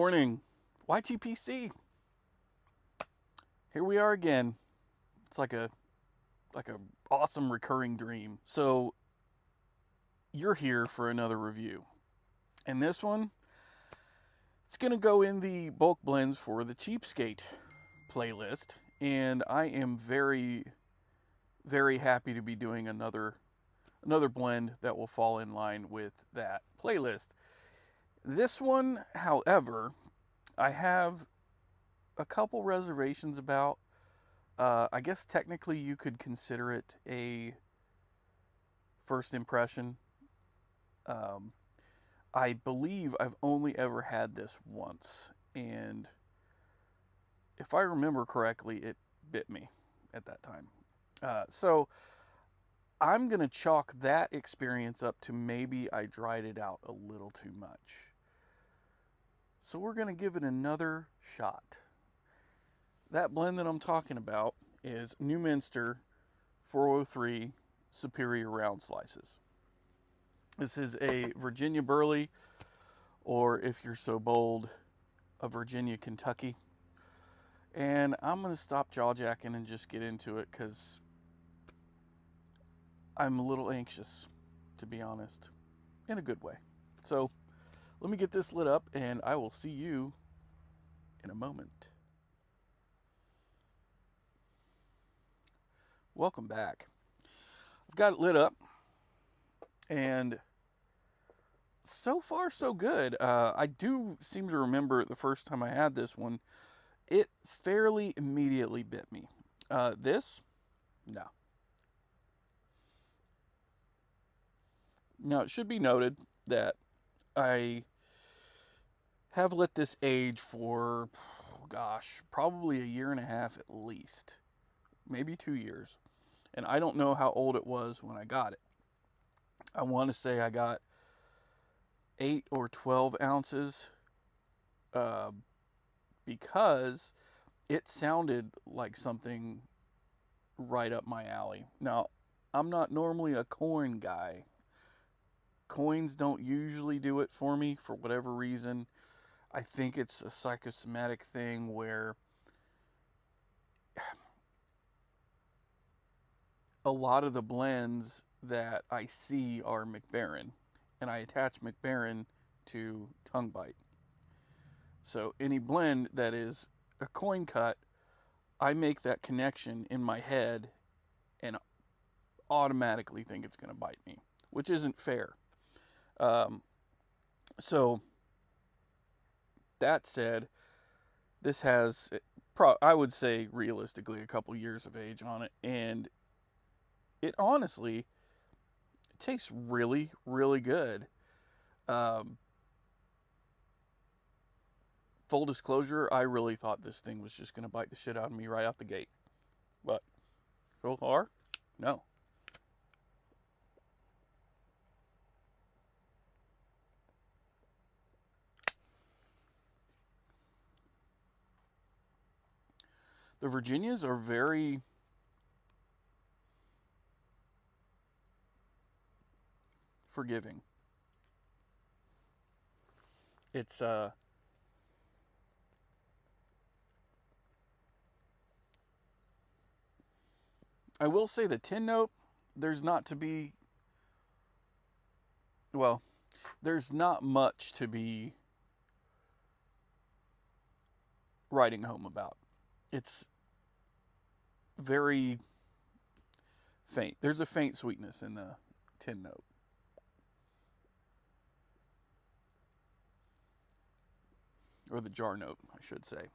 morning, YTPC. Here we are again. It's like a awesome recurring dream. So you're here for another review, and this one it's gonna go in the bulk blends for the Cheapskate playlist, and I am very happy to be doing another blend that will fall in line with that playlist. This one, however, I have a couple reservations about. I guess technically you could consider it a first impression. Um, I believe I've only ever had this once, and if I remember correctly, it bit me at that time. So I'm gonna chalk that experience up to maybe I dried it out a little too much. So we're gonna give it another shot. That blend that I'm talking about is Newminster 403 Superior Round Slices. This is a Virginia Burley, or if you're so bold, a Virginia Kentucky. And I'm going to stop jawjacking and just get into it because I'm a little anxious, to be honest, in a good way. So let me get this lit up and I will see you in a moment. Welcome back. I've got it lit up, and so far so good. I do seem to remember the first time I had this one, it fairly immediately bit me. This, no. Now, it should be noted that I have let this age for, gosh, probably a year and a half at least, maybe 2 years. And I don't know how old it was when I got it. I want to say I got 8 or 12 ounces uh, because it sounded like something right up my alley. Now, I'm not normally a coin guy. Coins don't usually do it for me for whatever reason. I think it's a psychosomatic thing where a lot of the blends that I see are McBaron, and I attach McBaron to tongue bite. So any blend that is a coin cut, I make that connection in my head and automatically think it's going to bite me, which isn't fair. Um, so that said, this has, I would say realistically, a couple years of age on it, and it honestly it tastes really good. Um, Full disclosure, I really thought this thing was just going to bite the shit out of me right out the gate, but so far, no. The Virginias are very forgiving. It's I will say the tin note, there's not to be well, there's not much to be writing home about. It's very faint. There's a faint sweetness in the tin note. Or the jar note, I should say.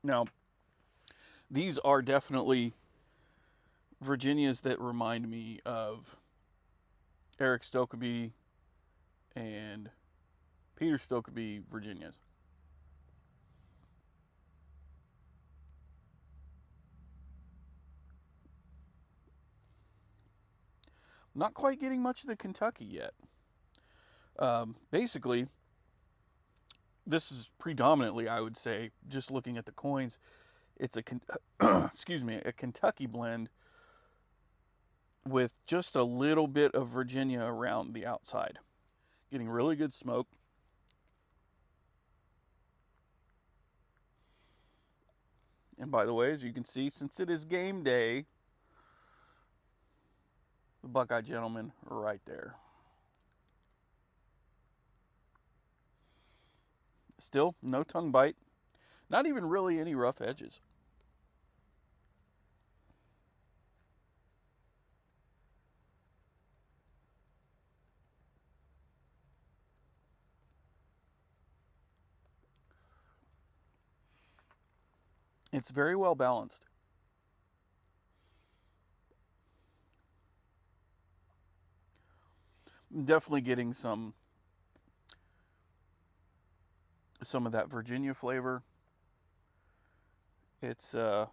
Now, these are definitely Virginias that remind me of Eric Stokeby and Peter Stokeby Virginias. Not quite getting much of the Kentucky yet. Basically, this is predominantly, I would say, just looking at the coins, it's excuse me, a Kentucky blend with just a little bit of Virginia around the outside. Getting really good smoke. And by the way, as you can see, since it is game day, the Buckeye Gentleman right there. Still, no tongue bite. Not even really any rough edges. It's very well balanced. I'm definitely getting some of that Virginia flavor. It's kind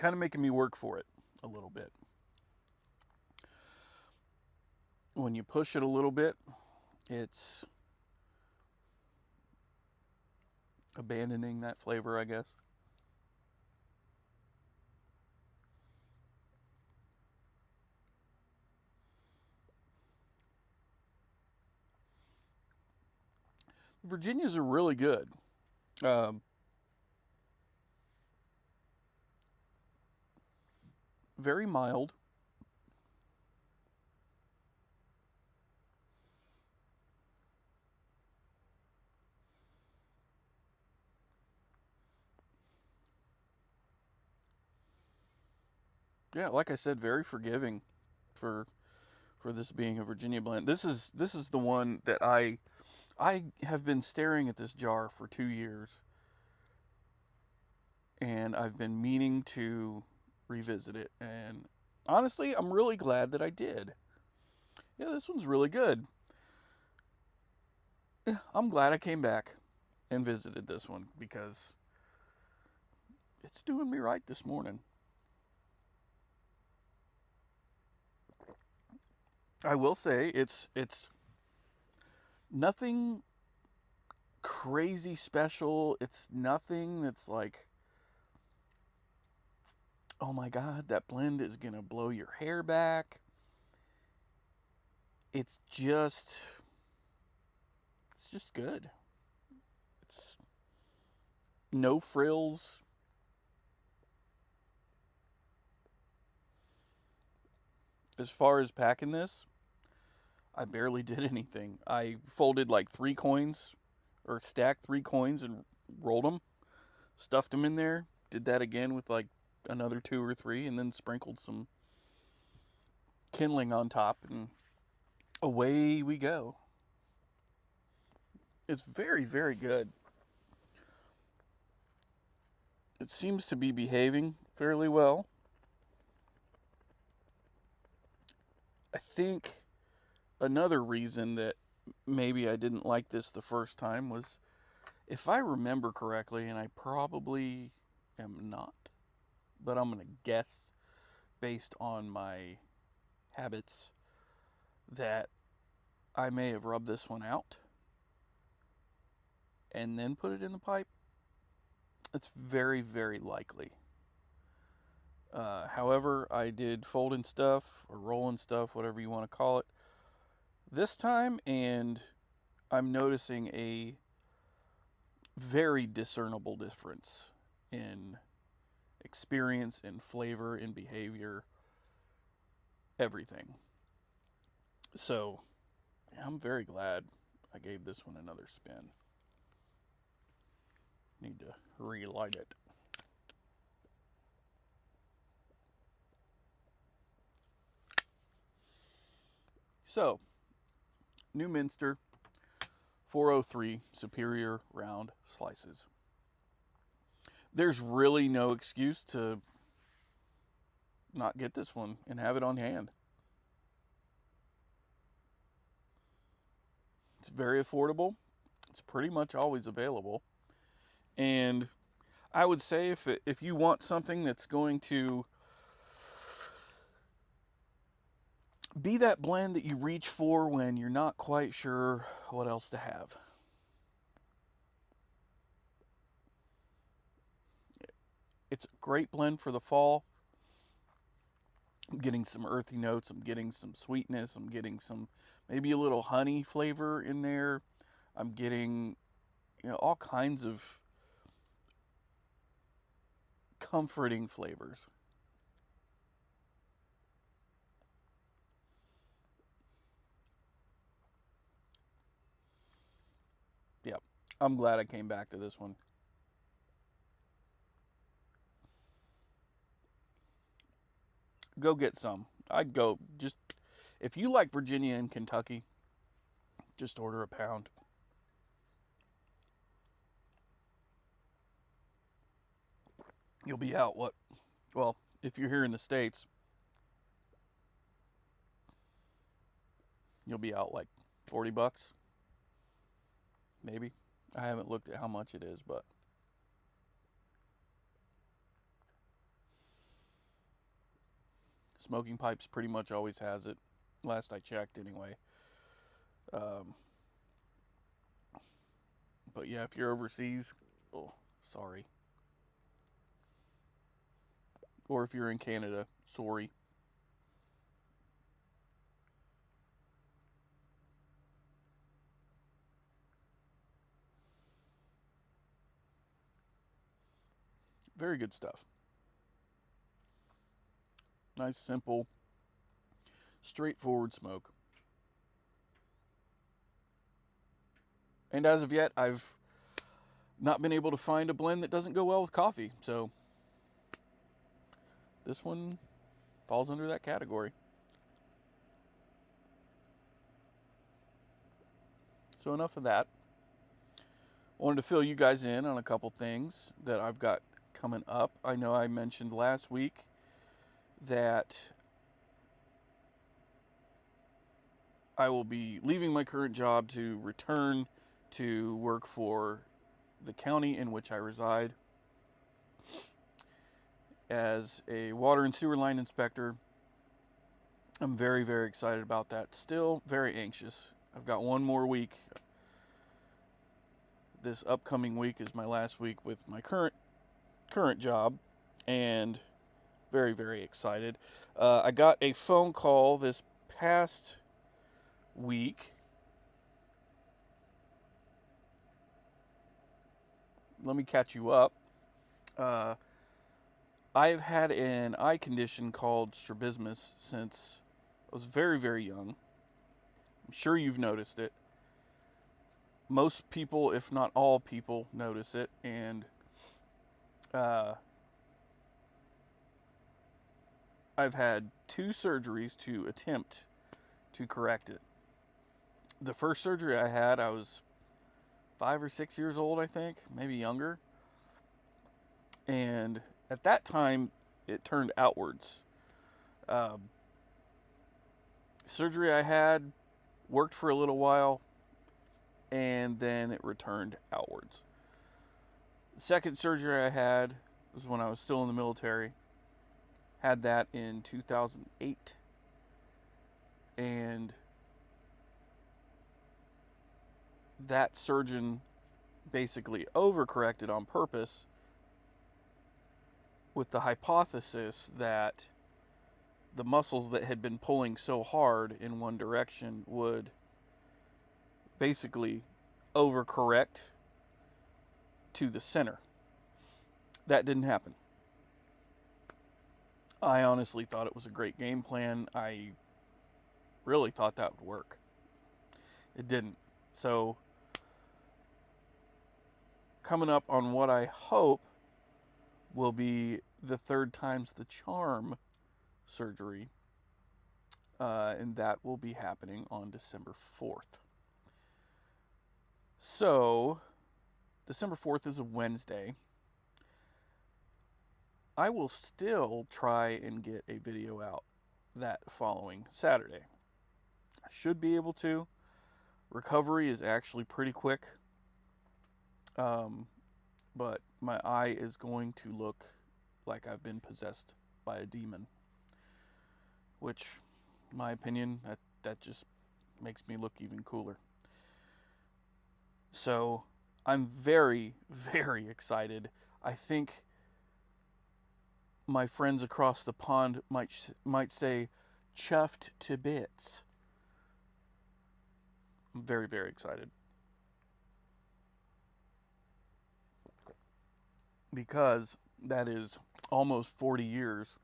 of making me work for it a little bit. When you push it a little bit, it's abandoning that flavor, I guess. Virginias are really good. Very mild. Yeah, like I said, very forgiving for this being a Virginia blend. This is the one that I have been staring at this jar for 2 years, and I've been meaning to revisit it. And honestly, I'm really glad that I did. Yeah, this one's really good. Yeah, I'm glad I came back and visited this one because it's doing me right this morning. I will say it's nothing crazy special. It's nothing that's like, oh my god, that blend is gonna blow your hair back. It's just good. It's no frills. As far as packing this, I barely did anything. I folded like 3 coins, or stacked 3 coins and rolled them, stuffed them in there, did that again with like another 2 or 3, and then sprinkled some kindling on top, and away we go. It's very, very good. It seems to be behaving fairly well. I think another reason that maybe I didn't like this the first time was, if I remember correctly, and I probably am not, but I'm going to guess based on my habits that I may have rubbed this one out and then put it in the pipe. It's very, very likely. However, I did folding stuff or rolling stuff, whatever you want to call it, this time, and I'm noticing a very discernible difference in experience, in flavor, in behavior, everything. So, yeah, I'm very glad I gave this one another spin. Need to relight it. So, Newminster 403 Superior Round Slices. There's really no excuse to not get this one and have it on hand. It's very affordable. It's pretty much always available. And I would say if you want something that's going to be that blend that you reach for when you're not quite sure what else to have, it's a great blend for the fall. I'm getting some earthy notes. I'm getting some sweetness. I'm getting some, maybe a little honey flavor in there. I'm getting all kinds of comforting flavors. Yep. I'm glad I came back to this one. Go get some. I'd go just if you like Virginia and Kentucky, just order a pound. You'll be out what? Well, if you're here in the States, you'll be out like $40, maybe. I haven't looked at how much it is, but Smoking Pipes pretty much always has it. Last I checked, anyway. Um, but yeah, if you're overseas, oh, sorry. Or if you're in Canada, sorry. Very good stuff. Nice, simple, straightforward smoke. And as of yet, I've not been able to find a blend that doesn't go well with coffee. So this one falls under that category. So enough of that. I wanted to fill you guys in on a couple things that I've got coming up. I know I mentioned last week that I will be leaving my current job to return to work for the county in which I reside as a water and sewer line inspector. I'm very, very excited about that. Still very anxious. I've got one more week. This upcoming week is my last week with my current job, and very, very excited. I got a phone call this past week. Let me catch you up. I've had an eye condition called strabismus since I was very, very young. I'm sure you've noticed it. Most people, if not all people, notice it, and I've had 2 surgeries to attempt to correct it. The first surgery I had, I was 5 or 6 years old, I think, maybe younger. And at that time, it turned outwards. Surgery I had worked for a little while, and then it returned outwards. The second surgery I had was when I was still in the military. Had that in 2008, and that surgeon basically overcorrected on purpose with the hypothesis that the muscles that had been pulling so hard in one direction would basically overcorrect to the center. That didn't happen. I honestly thought it was a great game plan. I really thought that would work. It didn't. So, coming up on what I hope will be the third time's the charm surgery, and that will be happening on December 4th. So, December 4th is a Wednesday. I will still try and get a video out that following Saturday. I should be able to. Recovery is actually pretty quick. But my eye is going to look like I've been possessed by a demon. Which, in my opinion, that just makes me look even cooler. So, I'm very, very excited. I think my friends across the pond might say chuffed to bits. I'm very, very excited. because that is almost 40 years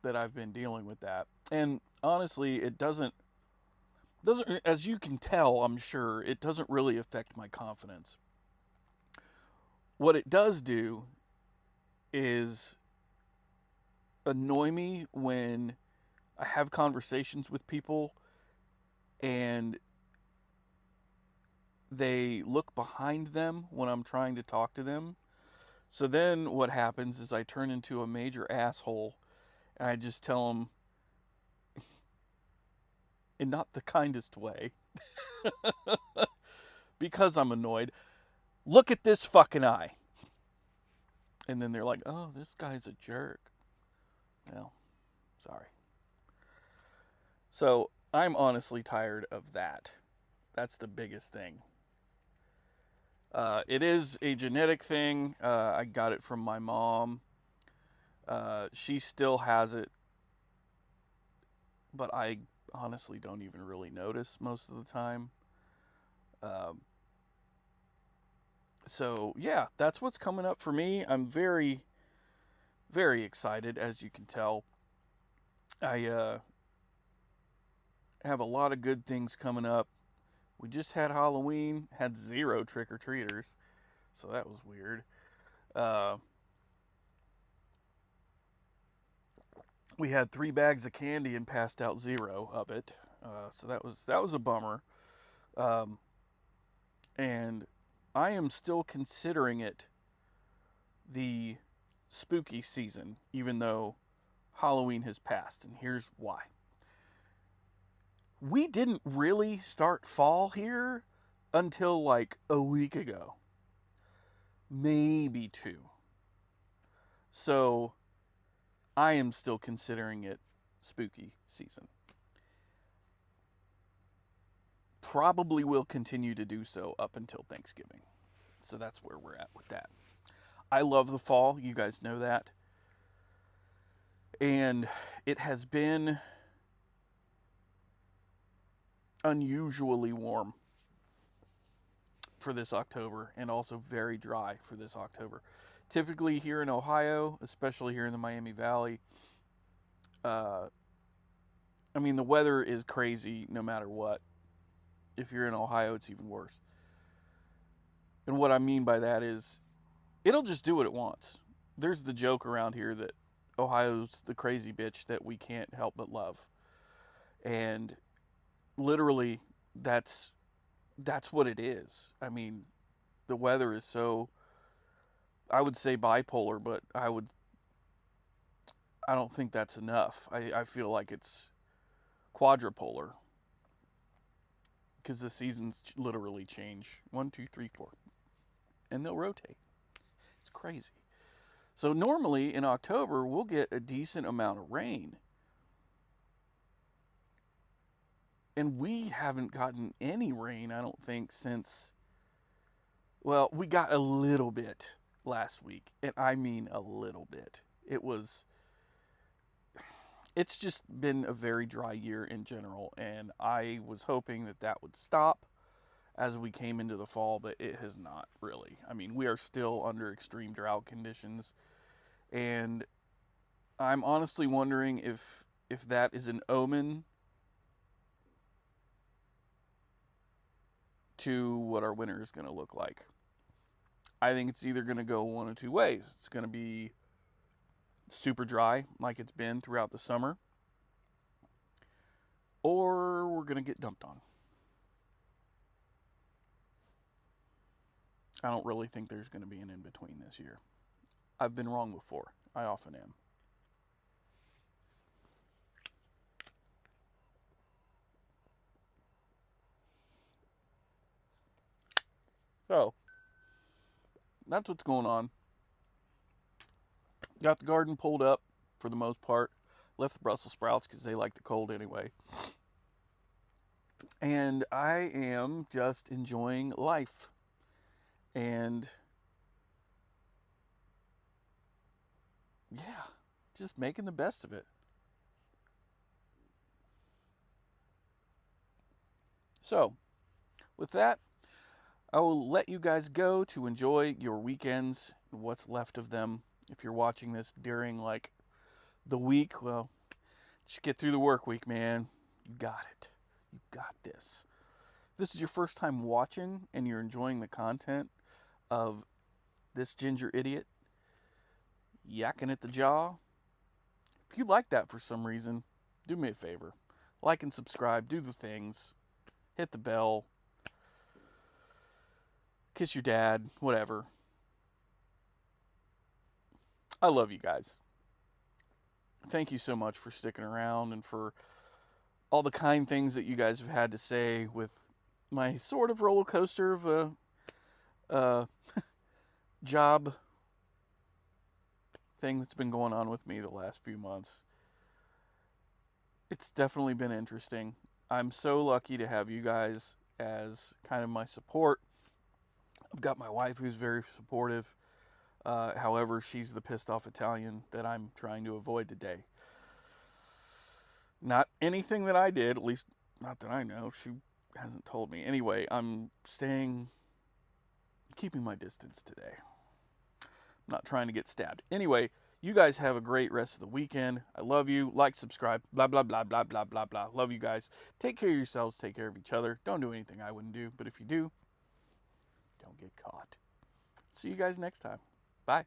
that I've been dealing with that. And honestly, it doesn't, as you can tell, I'm sure, it doesn't really affect my confidence. What it does do is annoy me when I have conversations with people and they look behind them when I'm trying to talk to them. So then what happens is I turn into a major asshole and I just tell them, in not the kindest way, because I'm annoyed, look at this fucking eye. And then they're like, oh, this guy's a jerk. Well, sorry. So I'm honestly tired of that. That's the biggest thing. It is a genetic thing. I got it from my mom. She still has it, but I honestly don't even really notice most of the time. Um, so yeah, that's what's coming up for me. I'm very, very excited, as you can tell. I have a lot of good things coming up. We just had Halloween, had 0 trick or treaters, so that was weird. Uh, we had 3 bags of candy and passed out 0 of it, so that was a bummer. Um, and I am still considering it the spooky season, even though Halloween has passed, and here's why. We didn't really start fall here until like a week ago, maybe 2. So I am still considering it spooky season. Probably will continue to do so up until Thanksgiving. So that's where we're at with that. I love the fall, you guys know that. And it has been unusually warm for this October and also very dry for this October. Typically here in Ohio, especially here in the Miami Valley, uh, I mean, the weather is crazy no matter what. If you're in Ohio, it's even worse. And what I mean by that is it'll just do what it wants. There's the joke around here that Ohio's the crazy bitch that we can't help but love. And literally that's what it is. I mean, the weather is so, I would say bipolar, but I don't think that's enough. I feel like it's quadrupolar because the seasons literally change 1, 2, 3, 4, and they'll rotate. It's crazy. So normally in October we'll get a decent amount of rain, and we haven't gotten any rain, I don't think, since, well, we got a little bit last week, and I mean a little bit. It's just been a very dry year in general, and I was hoping that that would stop as we came into the fall, but it has not really. I mean, we are still under extreme drought conditions, and I'm honestly wondering if that is an omen to what our winter is going to look like. I think it's either going to go one of two ways. It's going to be super dry like it's been throughout the summer, or we're going to get dumped on. I don't really think there's going to be an in between this year. I've been wrong before. I often am. So, that's what's going on. Got the garden pulled up for the most part. Left the Brussels sprouts because they like the cold anyway. And I am just enjoying life. And yeah, just making the best of it. So, with that, I will let you guys go to enjoy your weekends. what's left of them. If you're watching this during like the week, well, just get through the work week, man. You got it. You got this. If this is your first time watching and you're enjoying the content of this ginger idiot yakking at the jaw, if you like that for some reason, do me a favor. Like and subscribe, do the things, hit the bell, kiss your dad, whatever. I love you guys. Thank you so much for sticking around and for all the kind things that you guys have had to say with my sort of roller coaster of a job thing that's been going on with me the last few months. It's definitely been interesting. I'm so lucky to have you guys as kind of my support. I've got my wife who's very supportive. However, she's the pissed off Italian that I'm trying to avoid today. Not anything that I did, at least not that I know. She hasn't told me. Anyway, I'm keeping my distance today. I'm not trying to get stabbed. Anyway, you guys have a great rest of the weekend. I love you. Like, subscribe, blah, blah, blah, blah, blah, blah, blah. Love you guys. Take care of yourselves. Take care of each other. Don't do anything I wouldn't do. But if you do, don't get caught. See you guys next time. Bye.